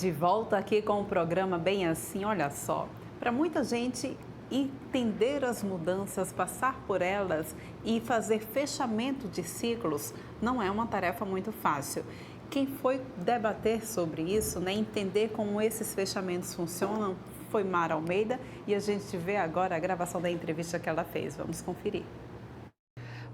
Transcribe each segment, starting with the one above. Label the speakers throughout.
Speaker 1: De volta aqui com o programa Bem Assim, olha só, para muita gente entender as mudanças, passar por elas e fazer fechamento de ciclos não é uma tarefa muito fácil. Quem foi debater sobre isso, né, entender como esses fechamentos funcionam, foi Mara Almeida e a gente vê agora a gravação da entrevista que ela fez. Vamos conferir.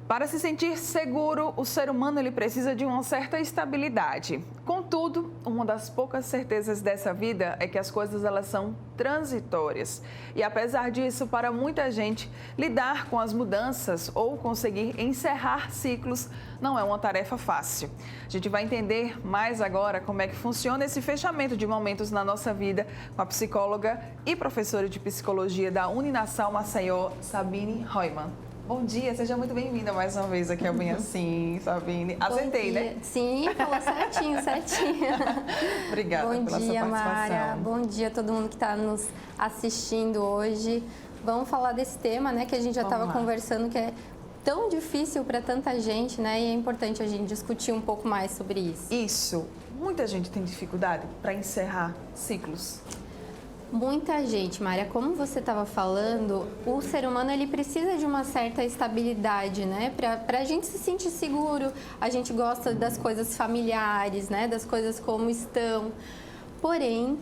Speaker 2: Para se sentir seguro, o ser humano ele precisa de uma certa estabilidade. Contudo, uma das poucas certezas dessa vida é que as coisas elas são transitórias. E apesar disso, para muita gente, lidar com as mudanças ou conseguir encerrar ciclos não é uma tarefa fácil. A gente vai entender mais agora como é que funciona esse fechamento de momentos na nossa vida com a psicóloga e professora de psicologia da Uninasal Maceió, Sabine Reumann. Bom dia, seja muito bem-vinda mais uma vez aqui ao Bem Assim, Sabine. Acertei, né?
Speaker 3: Sim, falou certinho, certinho.
Speaker 2: Obrigada pela sua participação.
Speaker 3: Mara. Bom dia a todo mundo que está nos assistindo hoje. Vamos falar desse tema, né, que a gente já estava conversando, que é tão difícil para tanta gente, né, e é importante a gente discutir um pouco mais sobre isso.
Speaker 2: Isso. Muita gente tem dificuldade para encerrar ciclos.
Speaker 3: Muita gente, Mária, como você estava falando, o ser humano ele precisa de uma certa estabilidade, né? Para a gente se sentir seguro, a gente gosta das coisas familiares, né? Das coisas como estão. Porém,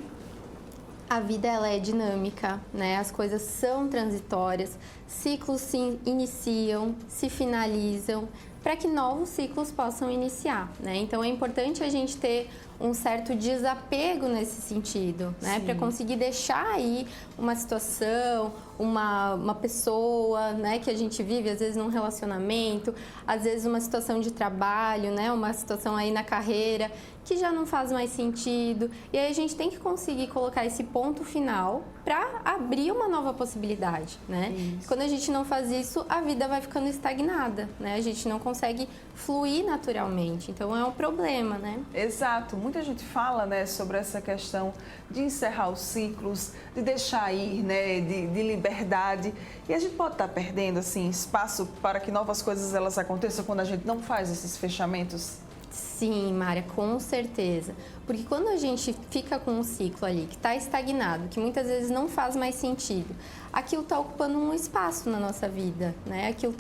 Speaker 3: a vida ela é dinâmica, né? As coisas são transitórias, ciclos se iniciam, se finalizam, para que novos ciclos possam iniciar, né? Então é importante a gente ter um certo desapego nesse sentido, né? Para conseguir deixar aí uma situação, uma pessoa, né? Que a gente vive, às vezes num relacionamento, às vezes uma situação de trabalho, né? Uma situação aí na carreira que já não faz mais sentido. E aí a gente tem que conseguir colocar esse ponto final para abrir uma nova possibilidade, né? Isso. Quando a gente não faz isso, a vida vai ficando estagnada, né? A gente não consegue fluir naturalmente. Então é um problema, né?
Speaker 2: Exato. Muita gente fala, né, sobre essa questão de encerrar os ciclos, de deixar ir, né, de liberdade. E a gente pode estar perdendo, assim, espaço para que novas coisas elas aconteçam quando a gente não faz esses fechamentos?
Speaker 3: Sim, Mária, com certeza. Porque quando a gente fica com um ciclo ali que está estagnado, que muitas vezes não faz mais sentido, aquilo está ocupando um espaço na nossa vida, né? Aquilo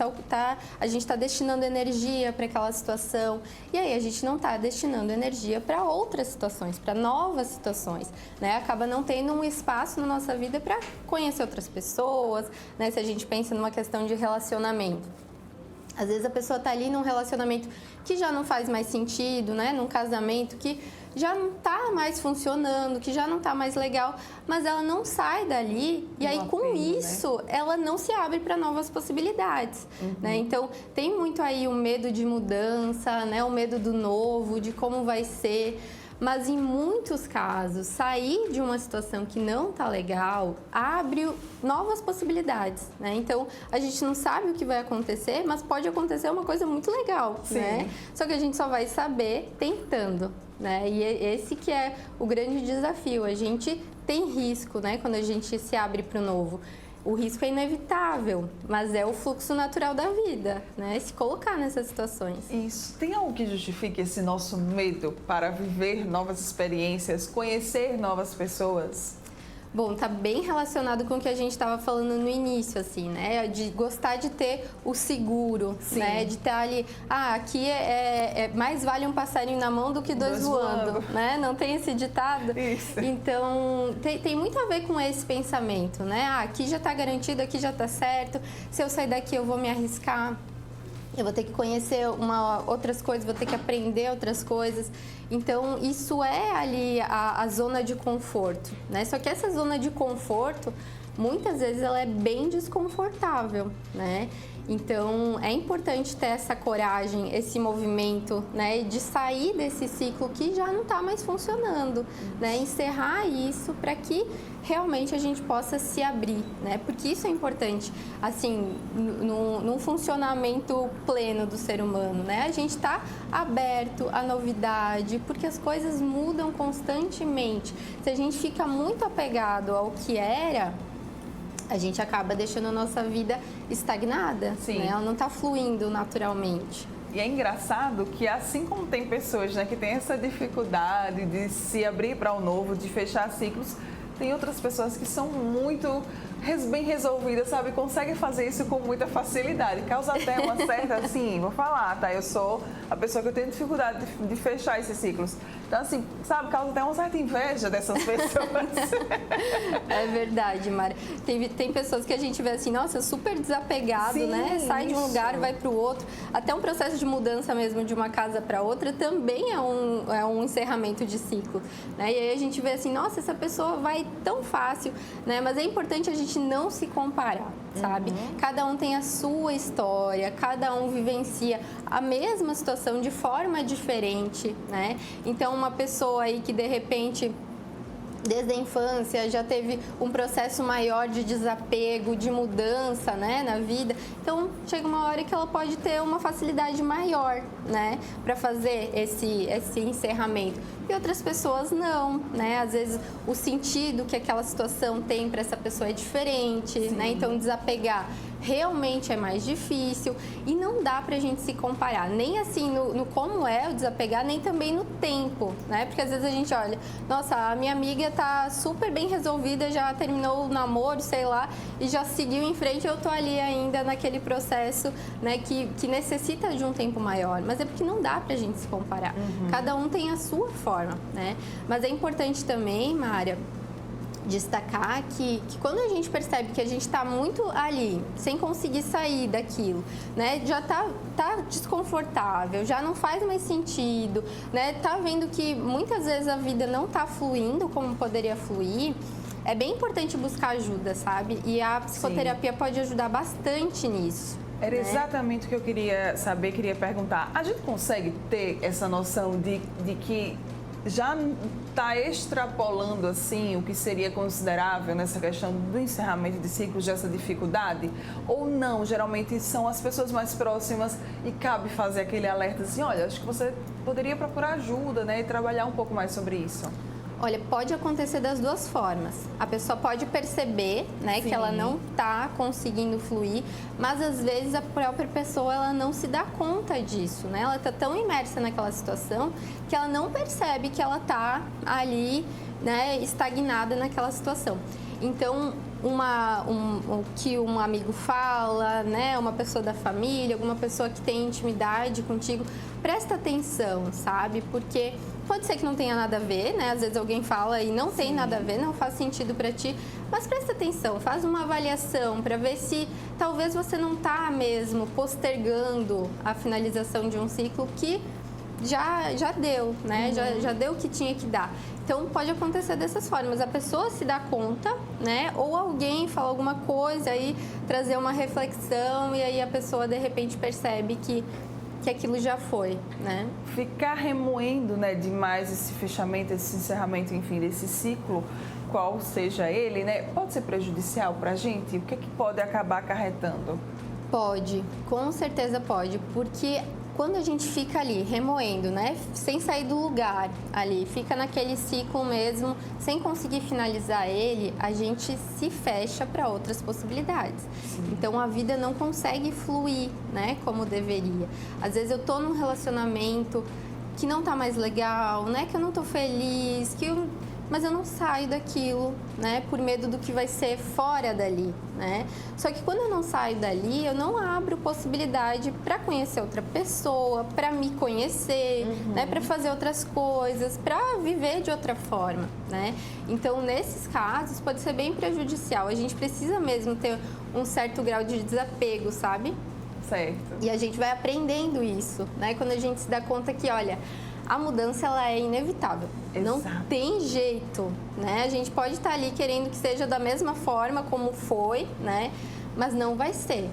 Speaker 3: a gente está destinando energia para aquela situação e aí a gente não está destinando energia para outras situações, para novas situações, né? Acaba não tendo um espaço na nossa vida para conhecer outras pessoas, né? Se a gente pensa numa questão de relacionamento. Às vezes a pessoa está ali num relacionamento que já não faz mais sentido, né? Num casamento que já não está mais funcionando, que já não está mais legal, mas ela não sai dali e aí com isso, né? Ela não se abre para novas possibilidades, né? Então tem muito aí o medo de mudança, né? O medo do novo, de como vai ser. Mas em muitos casos, sair de uma situação que não está legal abre novas possibilidades, né? Então, a gente não sabe o que vai acontecer, mas pode acontecer uma coisa muito legal, né? Só que a gente só vai saber tentando, né? E esse que é o grande desafio. A gente tem risco, né? Quando a gente se abre para o novo. O risco é inevitável, mas é o fluxo natural da vida, né? Se colocar nessas situações.
Speaker 2: Isso. Tem algo que justifique esse nosso medo para viver novas experiências, conhecer novas pessoas?
Speaker 3: Bom, tá bem relacionado com o que a gente estava falando no início, assim, né? De gostar de ter o seguro, né? De estar ali, aqui mais vale um passarinho na mão do que dois voando, né? Não tem esse ditado?
Speaker 2: Isso.
Speaker 3: Então, tem muito a ver com esse pensamento, né? Aqui já está garantido, aqui já está certo, se eu sair daqui eu vou me arriscar. Eu vou ter que conhecer outras coisas, vou ter que aprender outras coisas. Então, isso é ali a zona de conforto, né? Só que essa zona de conforto, muitas vezes, ela é bem desconfortável, né? Então, é importante ter essa coragem, esse movimento, né, de sair desse ciclo que já não está mais funcionando, né, encerrar isso para que realmente a gente possa se abrir, né, porque isso é importante, assim, num funcionamento pleno do ser humano, né, a gente está aberto à novidade, porque as coisas mudam constantemente. Se a gente fica muito apegado ao que era, a gente acaba deixando a nossa vida estagnada, né? Ela não está fluindo naturalmente.
Speaker 2: E é engraçado que assim como tem pessoas, né, que têm essa dificuldade de se abrir para o novo, de fechar ciclos, tem outras pessoas que são muito bem resolvidas, sabe? Conseguem fazer isso com muita facilidade. Causa até uma certa, assim, vou falar, tá? Eu sou a pessoa que eu tenho dificuldade de fechar esses ciclos. Então, assim, sabe? Causa até uma certa inveja dessas pessoas.
Speaker 3: É verdade, Mari. Tem pessoas que a gente vê assim, nossa, super desapegado,
Speaker 2: Sim,
Speaker 3: né? Sai de um
Speaker 2: isso.
Speaker 3: lugar e vai para o outro. Até um processo de mudança mesmo de uma casa para outra também é um encerramento de ciclo, né? E aí a gente vê assim, nossa, essa pessoa vai tão fácil, né? Mas é importante a gente não se comparar, sabe? Cada um tem a sua história, cada um vivencia a mesma situação de forma diferente, né? Então, uma pessoa aí que de repente desde a infância já teve um processo maior de desapego, de mudança, né, na vida. Então, chega uma hora que ela pode ter uma facilidade maior, né, para fazer esse encerramento. E outras pessoas não, né? Às vezes o sentido que aquela situação tem para essa pessoa é diferente, né? Então, desapegar realmente é mais difícil e não dá pra gente se comparar, nem assim no como é o desapegar, nem também no tempo, né? Porque às vezes a gente olha, nossa, a minha amiga tá super bem resolvida, já terminou o namoro, sei lá, e já seguiu em frente, eu tô ali ainda naquele processo, né, que necessita de um tempo maior, mas é porque não dá pra gente se comparar. Cada um tem a sua forma, né? Mas é importante também, Mária, destacar que quando a gente percebe que a gente está muito ali, sem conseguir sair daquilo, né? Já tá desconfortável, já não faz mais sentido, né? Tá vendo que muitas vezes a vida não tá fluindo como poderia fluir, é bem importante buscar ajuda, sabe? E a psicoterapia pode ajudar bastante nisso.
Speaker 2: Era exatamente o que eu queria saber, queria perguntar. A gente consegue ter essa noção de que já está extrapolando assim o que seria considerável nessa questão do encerramento de ciclos, dessa dificuldade? Ou não? Geralmente são as pessoas mais próximas e cabe fazer aquele alerta assim, olha, acho que você poderia procurar ajuda, né, e trabalhar um pouco mais sobre isso.
Speaker 3: Olha, pode acontecer das duas formas. A pessoa pode perceber, né, que ela não está conseguindo fluir, mas às vezes a própria pessoa ela não se dá conta disso, né? Ela está tão imersa naquela situação que ela não percebe que ela está ali, né, estagnada naquela situação. Então, o que um amigo fala, né, uma pessoa da família, alguma pessoa que tem intimidade contigo, presta atenção, sabe? Porque pode ser que não tenha nada a ver, né? Às vezes alguém fala e não tem nada a ver, não faz sentido para ti, mas presta atenção, faz uma avaliação para ver se talvez você não está mesmo postergando a finalização de um ciclo que já deu, né? Já deu o que tinha que dar. Então, pode acontecer dessas formas. A pessoa se dá conta, né? Ou alguém fala alguma coisa aí, trazer uma reflexão e aí a pessoa, de repente, percebe que aquilo já foi, né?
Speaker 2: Ficar remoendo, né, demais esse fechamento, esse encerramento, enfim, desse ciclo, qual seja ele, né? Pode ser prejudicial para a gente? O que é que pode acabar acarretando?
Speaker 3: Pode, com certeza pode, porque quando a gente fica ali remoendo, né, sem sair do lugar ali, fica naquele ciclo mesmo, sem conseguir finalizar ele, a gente se fecha para outras possibilidades. Então a vida não consegue fluir, né, como deveria. Às vezes eu tô num relacionamento que não tá mais legal, né, que eu não tô feliz, mas eu não saio daquilo, né, por medo do que vai ser fora dali, né? Só que quando eu não saio dali, eu não abro possibilidade para conhecer outra pessoa, para me conhecer, né, para fazer outras coisas, para viver de outra forma, né? Então, nesses casos, pode ser bem prejudicial. A gente precisa mesmo ter um certo grau de desapego, sabe?
Speaker 2: Certo.
Speaker 3: E a gente vai aprendendo isso, né? Quando a gente se dá conta que, olha, a mudança ela é inevitável. Não tem jeito, né? A gente pode estar ali querendo que seja da mesma forma como foi, né? Mas não vai ser.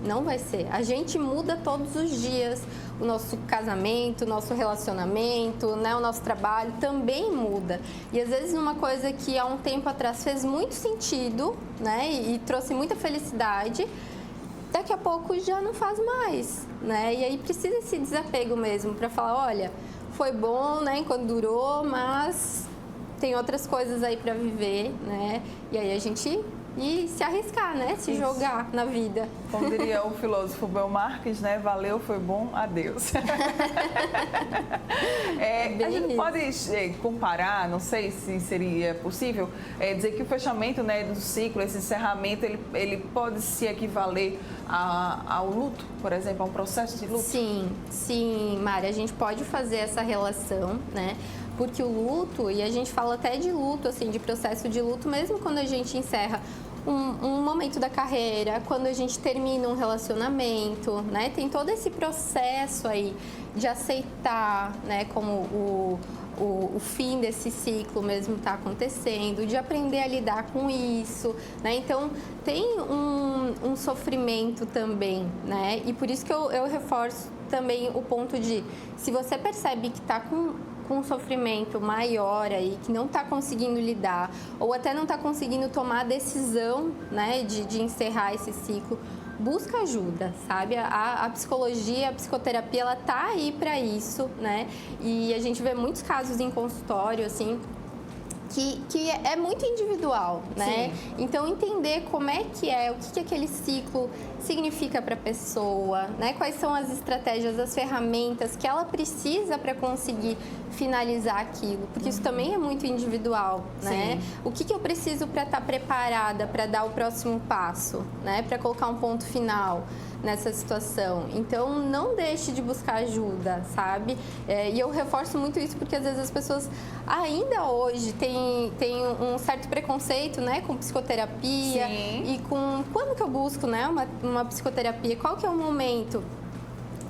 Speaker 3: Não vai ser. A gente muda todos os dias. O nosso casamento, o nosso relacionamento, né? O nosso trabalho também muda. E às vezes uma coisa que há um tempo atrás fez muito sentido, né? E trouxe muita felicidade, daqui a pouco já não faz mais, né? E aí precisa esse desapego mesmo para falar, olha, foi bom, né, enquanto durou, mas tem outras coisas aí para viver, né? E aí a gente se arriscar, né? Se jogar na vida.
Speaker 2: Como diria o filósofo Bel Marques, né? Valeu, foi bom, adeus. A gente pode comparar, não sei se seria possível, dizer que o fechamento, né, do ciclo, esse encerramento, ele pode se equivaler ao luto, por exemplo, a um processo de luto?
Speaker 3: Sim, Mari, a gente pode fazer essa relação, né? Porque o luto, e a gente fala até de luto, assim, de processo de luto, mesmo quando a gente encerra um momento da carreira, quando a gente termina um relacionamento, né? Tem todo esse processo aí de aceitar, né, como o fim desse ciclo mesmo está acontecendo, de aprender a lidar com isso, né? Então, tem um sofrimento também, né? E por isso que eu reforço também o ponto de, se você percebe que está com um sofrimento maior aí, que não está conseguindo lidar, ou até não está conseguindo tomar a decisão, né, de encerrar esse ciclo, busca ajuda, sabe? A psicologia, a psicoterapia, ela tá aí para isso, né? E a gente vê muitos casos em consultório, assim, que é muito individual, né? Sim. Então, entender como é que o que aquele ciclo significa para a pessoa, né? Quais são as estratégias, as ferramentas que ela precisa para conseguir finalizar aquilo, porque isso também é muito individual, né? O que eu preciso para estar preparada para dar o próximo passo, né? Para colocar um ponto final nessa situação. Então, não deixe de buscar ajuda, sabe? E eu reforço muito isso porque às vezes as pessoas ainda hoje têm um certo preconceito, né, com psicoterapia. Sim. E com quando que eu busco, né, uma psicoterapia, qual que é o momento?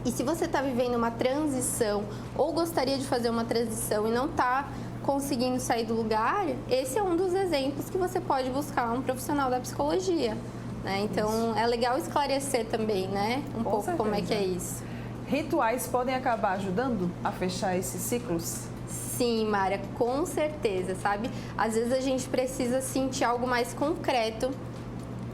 Speaker 3: E se você está vivendo uma transição ou gostaria de fazer uma transição e não está conseguindo sair do lugar, esse é um dos exemplos que você pode buscar um profissional da psicologia. Né? Então, é legal esclarecer também, né? Um pouco certeza. Como é que é isso.
Speaker 2: Rituais podem acabar ajudando a fechar esses ciclos?
Speaker 3: Sim, Mara, com certeza, sabe? Às vezes a gente precisa sentir algo mais concreto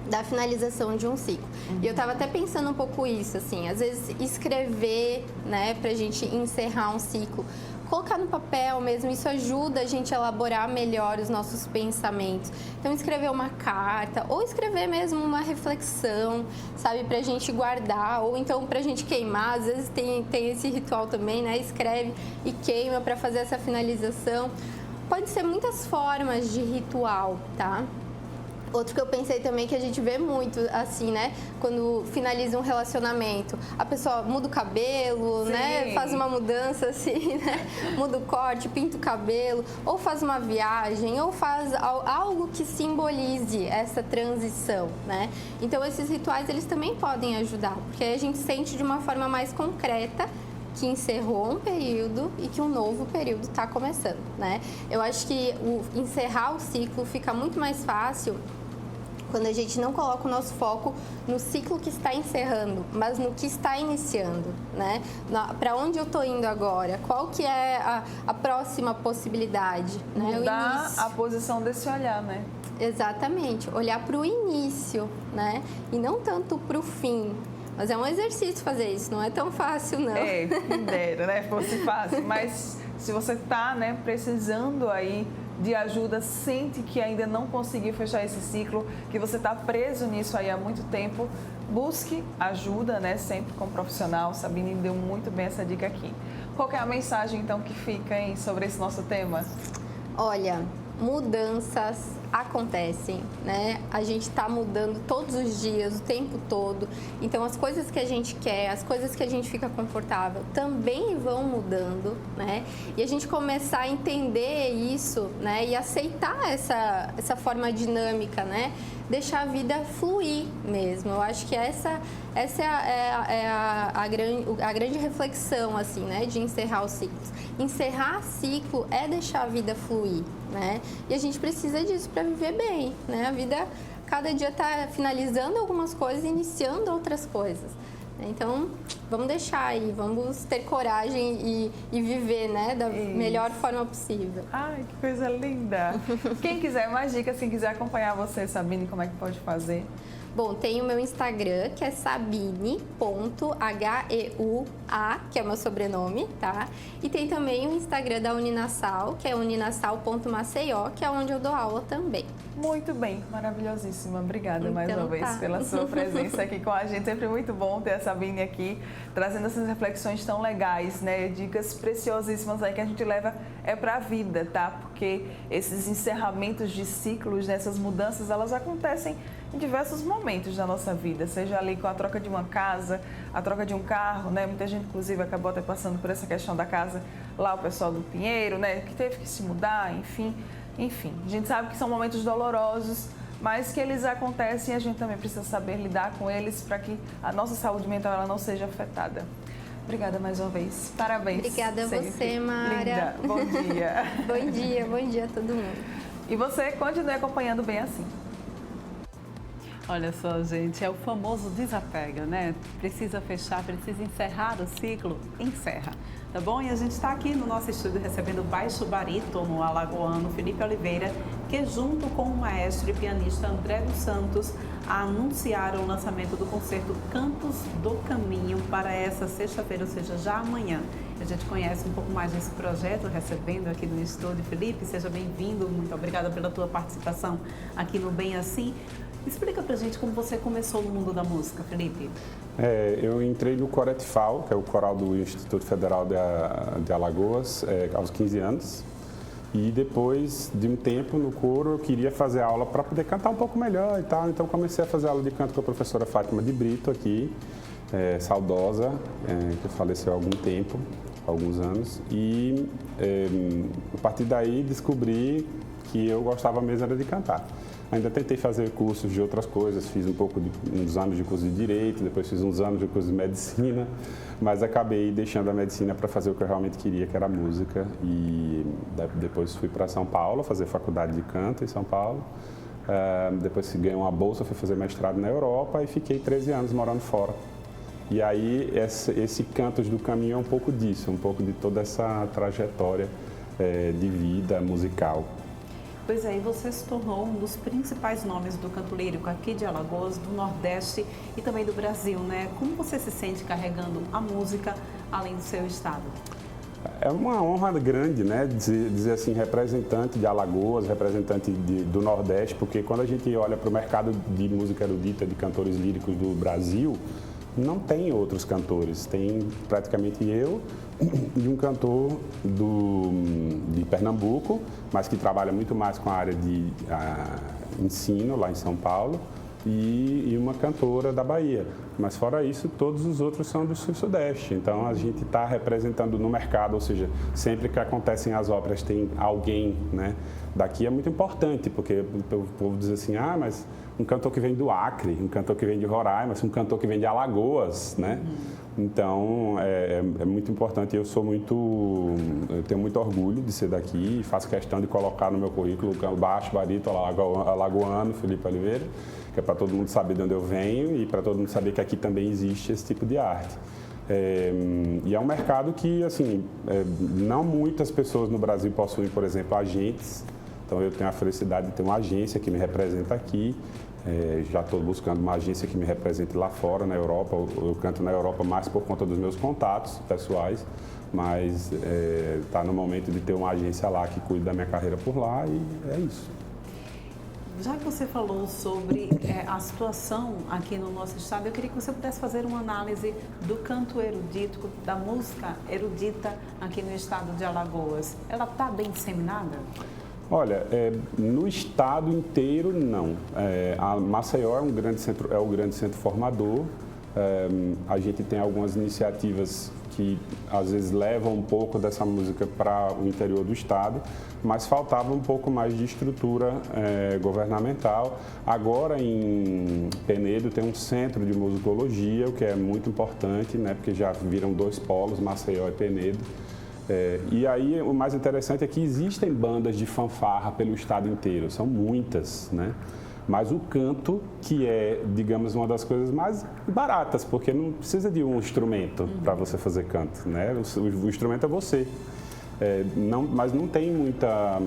Speaker 3: da finalização de um ciclo. E eu estava até pensando um pouco isso, assim, às vezes escrever, né, pra gente encerrar um ciclo, colocar no papel mesmo, isso ajuda a gente a elaborar melhor os nossos pensamentos. Então, escrever uma carta, ou escrever mesmo uma reflexão, sabe, pra gente guardar, ou então pra gente queimar, às vezes tem esse ritual também, né, escreve e queima pra fazer essa finalização. Pode ser muitas formas de ritual, tá? Outro que eu pensei também que a gente vê muito, assim, né? Quando finaliza um relacionamento, a pessoa muda o cabelo, sim, né? Faz uma mudança, assim, né? Muda o corte, pinta o cabelo, ou faz uma viagem, ou faz algo que simbolize essa transição, né? Então, esses rituais, eles também podem ajudar, porque aí a gente sente de uma forma mais concreta que encerrou um período e que um novo período está começando, né? Eu acho que encerrar o ciclo fica muito mais fácil quando a gente não coloca o nosso foco no ciclo que está encerrando, mas no que está iniciando, né? Para onde eu estou indo agora? Qual que é a próxima possibilidade? Né?
Speaker 2: Mudar a posição desse olhar, né?
Speaker 3: Exatamente, olhar para o início, né? E não tanto para o fim. Mas é um exercício fazer isso, não é tão fácil, não.
Speaker 2: Quem dera, né? Fosse fácil. Mas se você está, né, precisando aí de ajuda, sente que ainda não conseguiu fechar esse ciclo, que você está preso nisso aí há muito tempo, busque ajuda, né? Sempre com um profissional. Sabine deu muito bem essa dica aqui. Qual que é a mensagem, então, que fica, hein, sobre esse nosso tema?
Speaker 3: Olha, mudanças acontecem, né? A gente está mudando todos os dias, o tempo todo. Então, as coisas que a gente quer, as coisas que a gente fica confortável também vão mudando, né? E a gente começar a entender isso, né? E aceitar essa forma dinâmica, né? Deixar a vida fluir mesmo. Eu acho que essa é a grande reflexão, assim, né? De encerrar os ciclos. Encerrar ciclo é deixar a vida fluir, né? E a gente precisa disso para viver bem, né? A vida, cada dia está finalizando algumas coisas e iniciando outras coisas. Então, vamos deixar aí, vamos ter coragem e viver, né, da melhor forma possível.
Speaker 2: Ai, que coisa linda! Quem quiser mais dicas, quem quiser acompanhar você, Sabine, como é que pode fazer?
Speaker 3: Bom, tem o meu Instagram, que é sabine.heua, que é o meu sobrenome, tá? E tem também o Instagram da Uninasal, que é uninasal.maceió, que é onde eu dou aula também.
Speaker 2: Muito bem, maravilhosíssima. Obrigada mais
Speaker 3: Então,
Speaker 2: uma vez
Speaker 3: tá.
Speaker 2: pela sua presença aqui com a gente. Sempre muito bom ter a Sabine aqui, trazendo essas reflexões tão legais, né? Dicas preciosíssimas aí que a gente leva para a vida, tá? Porque esses encerramentos de ciclos, né, essas mudanças, elas acontecem em diversos momentos da nossa vida, seja ali com a troca de uma casa, a troca de um carro, né? Muita gente, inclusive, acabou até passando por essa questão da casa, lá o pessoal do Pinheiro, né? Que teve que se mudar, enfim, a gente sabe que são momentos dolorosos, mas que eles acontecem e a gente também precisa saber lidar com eles para que a nossa saúde mental ela não seja afetada. Obrigada mais uma vez. Parabéns.
Speaker 3: Obrigada a
Speaker 2: sempre.
Speaker 3: você, Mara.
Speaker 2: Linda. Bom dia.
Speaker 3: Bom dia a todo mundo.
Speaker 2: E você continue acompanhando Bem Assim.
Speaker 1: Olha só, gente, é o famoso desapega, né? Precisa fechar, precisa encerrar o ciclo, encerra. Tá bom? E a gente está aqui no nosso estúdio recebendo o baixo barítono alagoano Felipe Oliveira, que junto com o maestro e pianista André dos Santos anunciaram o lançamento do concerto Cantos do Caminho para essa sexta-feira, ou seja, já amanhã. A gente conhece um pouco mais desse projeto, recebendo aqui no estúdio. Felipe, seja bem-vindo, muito obrigada pela tua participação aqui no Bem Assim. Explica pra gente como você começou no mundo da música, Felipe.
Speaker 4: Eu entrei no Coretifal, que é o coral do Instituto Federal de Alagoas, aos 15 anos. E depois de um tempo no coro, eu queria fazer aula para poder cantar um pouco melhor e tal. Então comecei a fazer aula de canto com a professora Fátima de Brito aqui, saudosa, que faleceu há algum tempo, alguns anos. E a partir daí descobri que eu gostava mesmo era de cantar. Ainda tentei fazer cursos de outras coisas, fiz uns anos de curso de Direito, depois fiz uns anos de curso de Medicina, mas acabei deixando a Medicina para fazer o que eu realmente queria, que era a música. E depois fui para São Paulo, fazer faculdade de canto em São Paulo. Depois ganhei uma bolsa, fui fazer mestrado na Europa e fiquei 13 anos morando fora. E aí esse Cantos do Caminho é um pouco disso, um pouco de toda essa trajetória de vida musical.
Speaker 1: Pois é, e você se tornou um dos principais nomes do canto lírico aqui de Alagoas, do Nordeste e também do Brasil, né? Como você se sente carregando a música além do seu estado?
Speaker 4: É uma honra grande, né, dizer assim, representante de Alagoas, representante do Nordeste, porque quando a gente olha para o mercado de música erudita, de cantores líricos do Brasil, não tem outros cantores, tem praticamente eu e um cantor de Pernambuco, mas que trabalha muito mais com a área de ensino lá em São Paulo, e uma cantora da Bahia. Mas fora isso, todos os outros são do Sul-Sudeste. Então a gente está representando no mercado, ou seja, sempre que acontecem as óperas tem alguém, né? Daqui é muito importante, porque o povo diz assim, mas um cantor que vem do Acre, um cantor que vem de Roraima, um cantor que vem de Alagoas, né? Então é muito importante. Eu tenho muito orgulho de ser daqui e faço questão de colocar no meu currículo o baixo barítono alagoano Felipe Oliveira, que é para todo mundo saber de onde eu venho e para todo mundo saber que aqui também existe esse tipo de arte. E é um mercado que, assim, não muitas pessoas no Brasil possuem, por exemplo, agentes. Então eu tenho a felicidade de ter uma agência que me representa aqui. Já estou buscando uma agência que me represente lá fora, na Europa. Eu canto na Europa mais por conta dos meus contatos pessoais, mas está no momento de ter uma agência lá que cuide da minha carreira por lá e é isso.
Speaker 1: Já que você falou sobre a situação aqui no nosso estado, eu queria que você pudesse fazer uma análise do canto erudito, da música erudita aqui no estado de Alagoas. Ela está bem disseminada?
Speaker 4: Olha, no estado inteiro, não. A Maceió é o grande centro formador. A gente tem algumas iniciativas que às vezes levam um pouco dessa música para o interior do estado, mas faltava um pouco mais de estrutura governamental. Agora em Penedo tem um centro de musicologia, o que é muito importante, né, porque já viram 2 polos, Maceió e Penedo. E aí o mais interessante é que existem bandas de fanfarra pelo estado inteiro, são muitas, né? Mas o canto, que é, digamos, uma das coisas mais baratas, porque não precisa de um instrumento para você fazer canto, né? O instrumento é você. mas não tem muita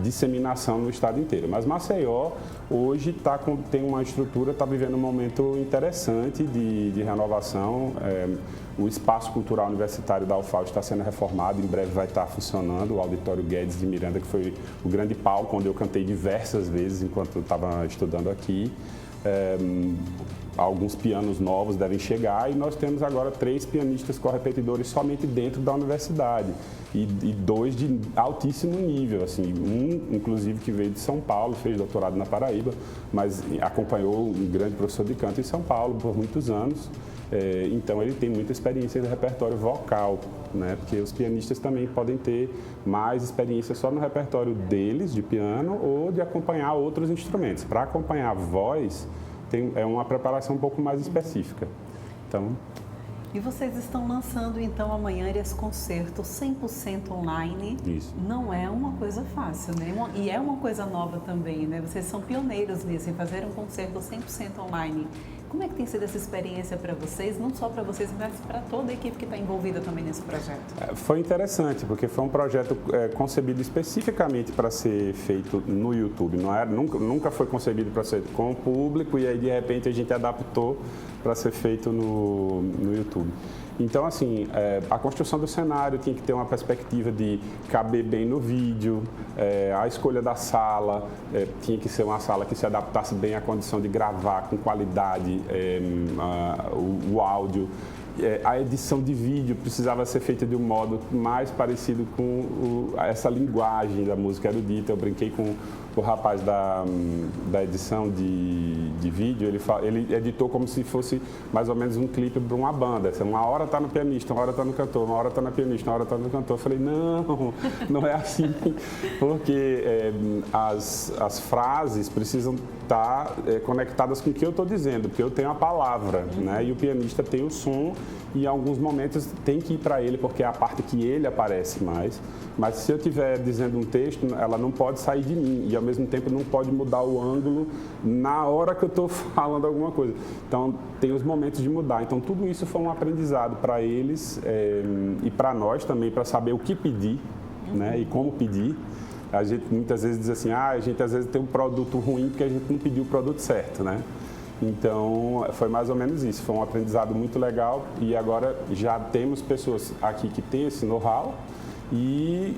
Speaker 4: disseminação no estado inteiro. Mas Maceió hoje tem uma estrutura, está vivendo um momento interessante de renovação. O espaço cultural universitário da UFAL está sendo reformado, em breve vai estar funcionando. O Auditório Guedes de Miranda, que foi o grande palco onde eu cantei diversas vezes enquanto eu estava estudando aqui. Alguns pianos novos devem chegar e nós temos agora 3 pianistas correpetidores somente dentro da universidade e 2 de altíssimo nível, assim, um inclusive que veio de São Paulo, fez doutorado na Paraíba, mas acompanhou um grande professor de canto em São Paulo por muitos anos. Então ele tem muita experiência no repertório vocal, né? Porque os pianistas também podem ter mais experiência só no repertório deles, de piano, ou de acompanhar outros instrumentos. Para acompanhar a voz, é uma preparação um pouco mais específica. Então...
Speaker 1: E vocês estão lançando, então, amanhã esse concerto 100% online.
Speaker 4: Isso.
Speaker 1: Não é uma coisa fácil, né? E é uma coisa nova também, né? Vocês são pioneiros nisso, em fazer um concerto 100% online. Como é que tem sido essa experiência para vocês, não só para vocês, mas para toda a equipe que está envolvida também nesse projeto?
Speaker 4: Foi interessante, porque foi um projeto concebido especificamente para ser feito no YouTube. Nunca foi concebido para ser com o público e aí, de repente, a gente adaptou para ser feito no YouTube. Então, assim, a construção do cenário tinha que ter uma perspectiva de caber bem no vídeo, a escolha da sala tinha que ser uma sala que se adaptasse bem à condição de gravar com qualidade o áudio. A edição de vídeo precisava ser feita de um modo mais parecido com essa linguagem da música erudita. Eu brinquei com o rapaz da edição de vídeo, ele editou como se fosse mais ou menos um clipe para uma banda. Uma hora está no pianista, uma hora está no cantor, uma hora está na pianista, uma hora está no cantor. Eu falei, não é assim, porque as frases precisam estar conectadas com o que eu estou dizendo, porque eu tenho a palavra, né? E o pianista tem o som e em alguns momentos tem que ir para ele, porque é a parte que ele aparece mais. Mas se eu estiver dizendo um texto, ela não pode sair de mim e ao mesmo tempo não pode mudar o ângulo na hora que eu estou falando alguma coisa. Então tem os momentos de mudar. Então tudo isso foi um aprendizado para eles e para nós também, para saber o que pedir, né? E como pedir. A gente muitas vezes diz assim, a gente às vezes tem um produto ruim porque a gente não pediu o produto certo, né? Então, foi mais ou menos isso. Foi um aprendizado muito legal e agora já temos pessoas aqui que têm esse know-how e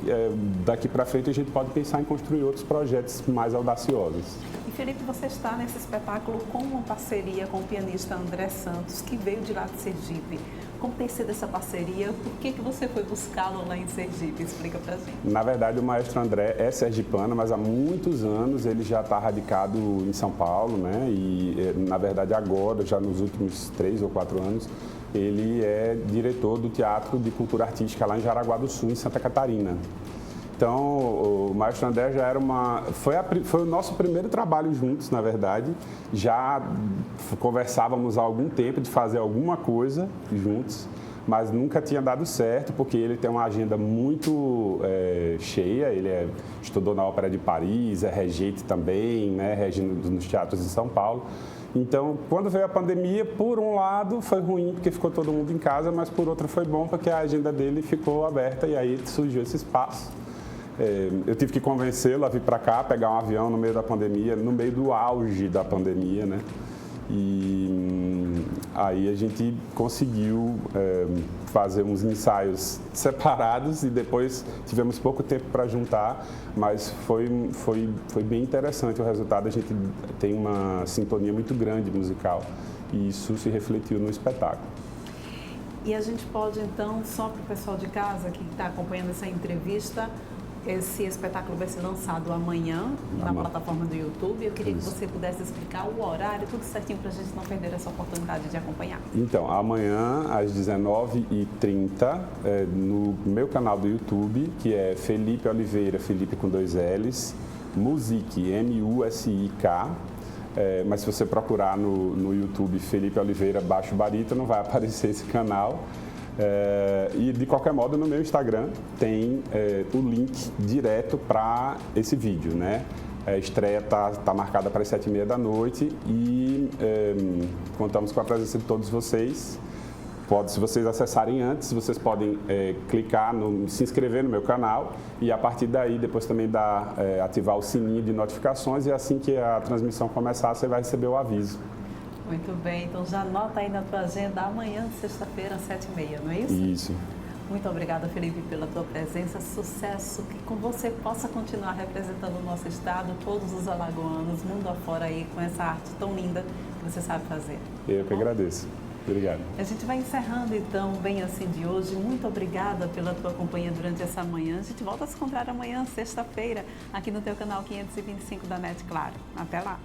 Speaker 4: daqui para frente a gente pode pensar em construir outros projetos mais audaciosos.
Speaker 1: E Felipe, você está nesse espetáculo com uma parceria com o pianista André Santos, que veio de lá de Sergipe. Como tem sido essa parceria? Por que você foi buscá-lo lá em Sergipe? Explica pra gente.
Speaker 4: Na verdade, o maestro André é sergipano, mas há muitos anos ele já está radicado em São Paulo, né? E, na verdade, agora, já nos últimos 3 ou 4 anos, ele é diretor do Teatro de Cultura Artística lá em Jaraguá do Sul, em Santa Catarina. Então, o maestro André já era foi o nosso primeiro trabalho juntos, na verdade. Já conversávamos há algum tempo de fazer alguma coisa juntos, mas nunca tinha dado certo, porque ele tem uma agenda muito cheia. Ele estudou na Ópera de Paris, é regente também, né, regendo nos teatros de São Paulo. Então, quando veio a pandemia, por um lado foi ruim, porque ficou todo mundo em casa, mas por outro foi bom, porque a agenda dele ficou aberta e aí surgiu esse espaço. Eu tive que convencê-lo a vir para cá, pegar um avião no meio da pandemia, no meio do auge da pandemia, né? E aí a gente conseguiu fazer uns ensaios separados e depois tivemos pouco tempo para juntar, mas foi bem interessante o resultado. A gente tem uma sintonia muito grande musical e isso se refletiu no espetáculo.
Speaker 1: E a gente pode, então, só para o pessoal de casa que está acompanhando essa entrevista, esse espetáculo vai ser lançado amanhã na plataforma do YouTube. Eu queria que você pudesse explicar o horário, tudo certinho, para a gente não perder essa oportunidade de acompanhar.
Speaker 4: Então, amanhã, às 19h30, no meu canal do YouTube, que é Felipe Oliveira, Felipe com 2 L's, Music, M-U-S-I-K. Mas se você procurar no YouTube Felipe Oliveira baixo barítono, vai aparecer esse canal. E de qualquer modo no meu Instagram tem o link direto para esse vídeo, né? A estreia tá marcada para as 7h30 da noite e contamos com a presença de todos vocês Se vocês acessarem antes, vocês podem clicar se inscrever no meu canal e a partir daí depois também ativar o sininho de notificações e assim que a transmissão começar, você vai receber o aviso.
Speaker 1: Muito bem, então já anota aí na tua agenda amanhã, sexta-feira, às 7h30, não é isso?
Speaker 4: Isso.
Speaker 1: Muito obrigada, Felipe, pela tua presença. Sucesso, que com você possa continuar representando o nosso estado, todos os alagoanos, mundo afora aí, com essa arte tão linda que você sabe fazer.
Speaker 4: Eu que agradeço. Obrigado.
Speaker 1: A gente vai encerrando então Bem Assim de hoje. Muito obrigada pela tua companhia durante essa manhã. A gente volta a se encontrar amanhã, sexta-feira, aqui no teu canal 525 da NET Claro. Até lá!